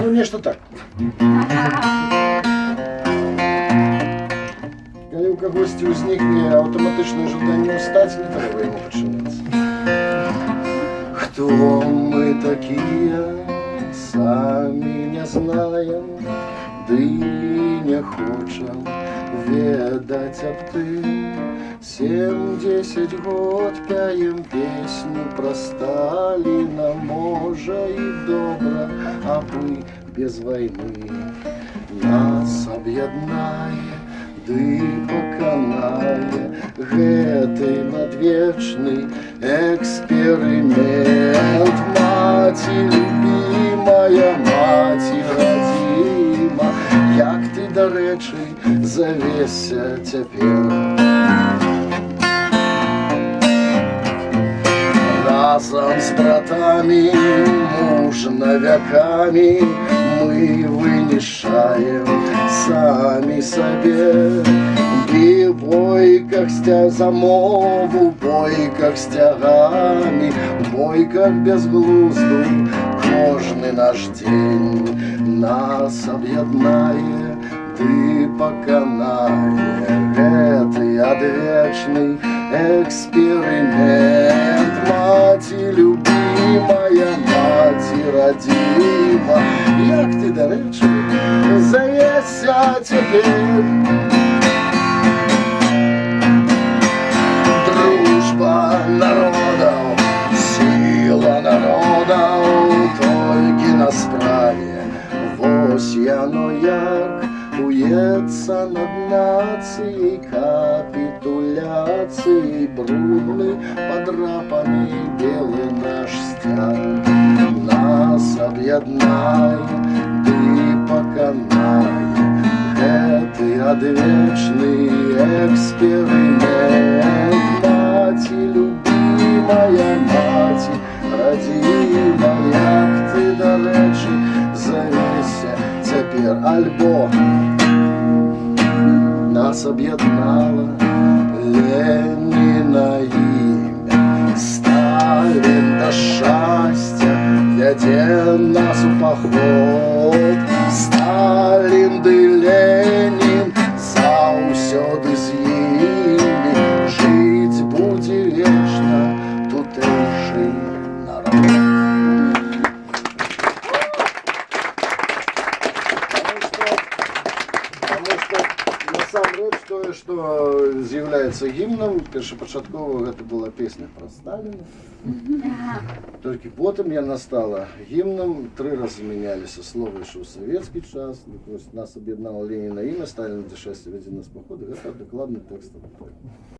Ну, нешта так. Калі ў кагосьці ўзнікне аўтаматычнае жаданне ўстаць, не трэба яму пачынацца. Хто мы такія, самі не знаем, ды не хочам ведаць аб тым. 7-10 год пяем песню пра Сталіна, можа і добра, абы без вайны. Нас аб'яднае ды паканае гэты надвечны эксперымент. Маці любімая, маці радзіма, як ты, дарэчы, завесся цяпер. Разом с братами, мужна вяками, мы вынішаем самі сабе. І в бойках за мову, бойках з цягамі, бойках без глузду кожны наш дзень. Нас аб'яднае ды паканае гэты адвечны эксперимент. Маці любимая, маці радзіма, як ты, дарэчы, завесся цяпер. Дружба народаў, сила народаў, толькі на справе. Вось яно як уецца над нацыяй капітуляцыі. Брудны, падрапаны белы наш сцяг. Нас аб'яднае ды паканае гэты адвечны эксперимент. Маці любімая, маці радзіма, як ты, дарэчы, завесся цяпер. Альбо нас аб'яднала Леніна імя. Сталін да шчасця вядзе нас у паход. Сталін ды Ленін заўсёды з імі. Жыць будзе вечна тутэйшы народ. Насамрэч тое, што з'яўляецца гімнам, першапачаткова гэта была песня пра Сталіна. Толькі потым яна стала гімнам. 3 разы змяняліся словы яшчэ ў савецкі час. Нас аб'яднала Леніна імя, Сталін да шчасця вядзе нас па ходу. Гэта дакладны тэкст.